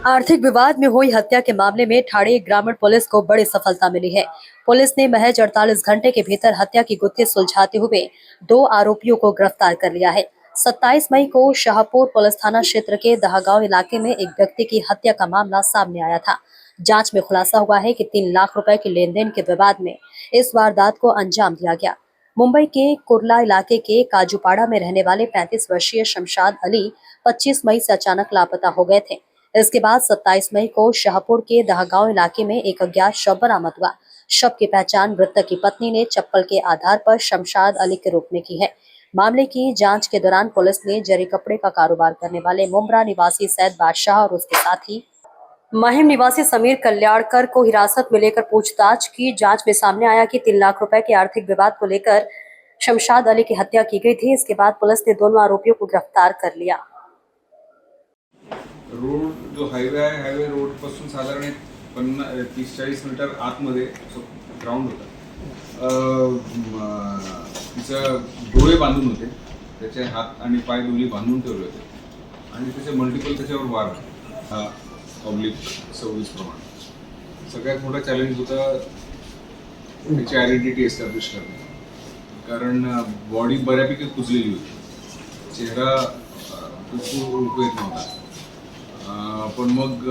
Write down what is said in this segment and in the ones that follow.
आर्थिक विवाद में हुई हत्या के मामले में ठाणे ग्रामीण पुलिस को बड़ी सफलता मिली है। पुलिस ने महज 48 घंटे के भीतर हत्या की गुत्थी सुलझाते हुए 2 आरोपियों को गिरफ्तार कर लिया है। 27 मई को शाहपुर पुलिस थाना क्षेत्र के दहागांव इलाके में एक व्यक्ति की हत्या का मामला सामने आया था। जांच में खुलासा हुआ है कि 3 लाख रुपए के लेन देन के विवाद में इस वारदात को अंजाम दिया गया। मुंबई के कुर्ला इलाके के काजूपाड़ा में रहने वाले 35 वर्षीय शमशाद अली 25 मई से अचानक लापता हो गए थे। इसके बाद 27 मई को शाहपुर के दहागांव इलाके में एक अज्ञात शव बरामद हुआ। शव की पहचान मृतक की पत्नी ने चप्पल के आधार पर शमशाद अली के रूप में की है। मामले की जांच के दौरान पुलिस ने जरी कपड़े का कारोबार करने वाले मुंब्रा निवासी सैयद बादशाह और उसके साथी महिम निवासी समीर कल्याणकर को हिरासत में लेकर पूछताछ की। जांच में सामने आया कि 3 लाख रुपए के आर्थिक विवाद को लेकर शमशाद अली की हत्या की गई थी। इसके बाद पुलिस ने दोनों आरोपियों को गिरफ्तार कर लिया। रोड जो हायवे आहे, हायवे रोड पासून साधारण 30-40 मीटर आतमध्ये ग्राउंड होता। तिचं डोळे बांधून होते, त्याचे हात आणि पाय दोन्ही बांधून ठेवले होते आणि त्याचे मल्टिपल त्याच्यावर वार पब्लिक सर्व्हिस प्रमाणे। सगळ्यात मोठा चॅलेंज होता त्याची आयडेंटिटी एस्टॅब्लिश करणे, कारण बॉडी बऱ्यापैकी कुजलेली होती, चेहरा ओळखू येत नव्हता। पण मग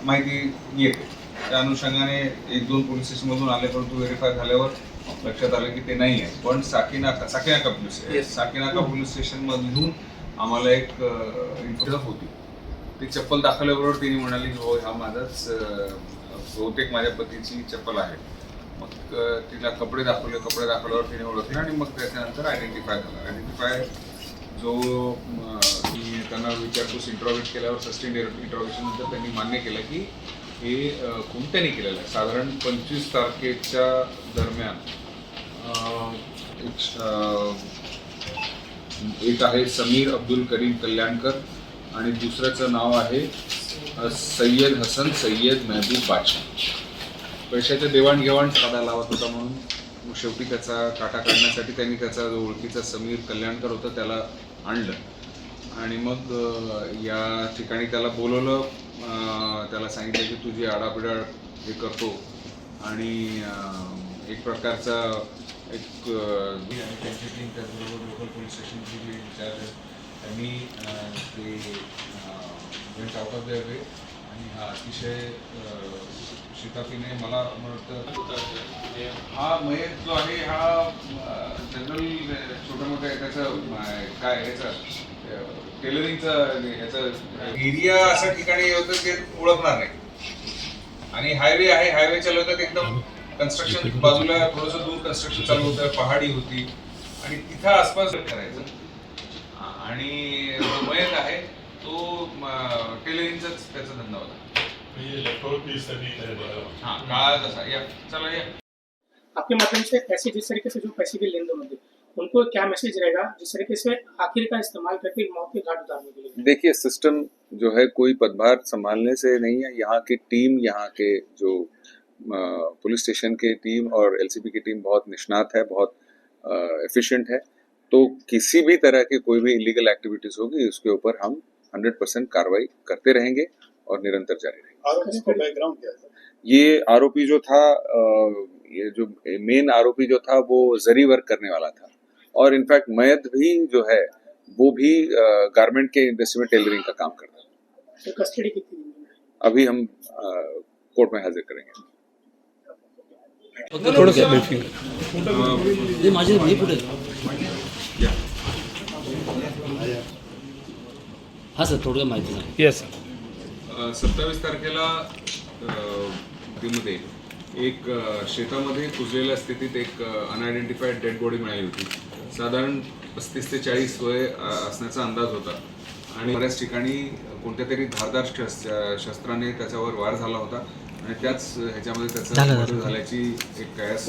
माहिती येते त्या अनुषंगाने 1-2 पोलीस स्टेशनमधून आले, परंतु व्हेरीफाय झाल्यावर लक्षात आलं की ते नाही आहे। पण साकीनाका पोलीस स्टेशनमधून आम्हाला एक इन्फॉर्मेशन होती। ती चप्पल दाखवल्याबरोबर तिने म्हणाली हो हा माझाच बहुतेक माझ्या पतीची चप्पल आहे। मग तिला कपडे दाखवल्यावर तिने ओळखलं आणि मग त्याच्यानंतर आयडेंटिफाय झाला। जो त्यांना विचारपूस इंट्रोगेट केल्यावर सस्टेंड इंट्रोगेशन नंतर त्यांनी मान्य केलं की हे कोणत्याने केलेलं आहे। साधारण 25 तारखेच्या दरम्यान एक आहे समीर अब्दुल करीम कल्याणकर आणि दुसऱ्याचं नाव आहे सय्यद हसन सय्यद महबूब बादशाह। पैशाच्या देवाणघेवाण साधा लावत होता म्हणून शेवटी त्याचा काटा काढण्यासाठी त्यांनी त्याचा जो ओळखीचा समीर कल्याणकर होता त्याला आणलं आणि मग या ठिकाणी त्याला बोलवलं। त्याला सांगितलं की तुझी आडापिडा हे करतो आणि एक प्रकारचा एक त्यांची टीम त्याचबरोबर लोकल पोलीस स्टेशनची जी इन्चार्ज त्यांनी ते वेंट आउट ऑफ देअर वे आणि हा अतिशय शिताफीने मला वाटतं हा मयत जो आहे हा जनरल छोट्या मोठ्या त्याचं काय ह्याचं टेलरिंगचं ह्याचं एरिया असं ठिकाणी होतं ते ओळखणार नाही आणि हायवे आहे, हायवेच्या लगत एकदम कन्स्ट्रक्शन बाजूला थोडंसं दूर कन्स्ट्रक्शन चालू होतं, पहाडी होती आणि तिथं आसपास करायचं आणि जो मयत आहे तो टेलरिंगचाच त्याचा धंदा होता। हाँ काला जैसा या चलो या आपके माध्यम से ऐसे जिस तरीके से जो पैसे के लेन देन होते उनको क्या मैसेज रहेगा जिस तरीके से आखिर का इस्तेमाल करके मौत के घाट उतारने के लिए? देखिए सिस्टम जो है कोई पदभार संभालने से नहीं है। यहाँ की टीम, यहाँ के जो पुलिस स्टेशन के टीम और एलसीबी की टीम बहुत निष्णात है, बहुत एफिशिएंट है। तो किसी भी तरह की कोई भी इलीगल एक्टिविटीज होगी उसके ऊपर हम 100% कार्रवाई करते रहेंगे और निरंतर जारी रहेंगे। बैकग्राउंड क्या था? ये आरोपी जो था, ये जो मेन आरोपी जो था वो जरी वर्क करने वाला था और इनफैक्ट मयत भी जो है वो भी गारमेंट के इंडस्ट्री में टेलरिंग का काम करता है। तो कस्टडी कितनी? अभी हम कोर्ट में हाजिर करेंगे। हाँ सर थोडं माहिती सांगा। येस 27 तारखेला मध्ये एक शेतामध्ये कुजलेल्या स्थितीत एक अनआयडेंटिफाईड डेड बॉडी मिळाली होती। साधारण 35 ते 40 वय असण्याचा अंदाज होता आणि बऱ्याच ठिकाणी कोणत्या तरी धारदार शस्त्राने त्याच्यावर वार झाला होता आणि त्याच ह्याच्यामध्ये त्याचा मर्डर झाल्याची एक कयास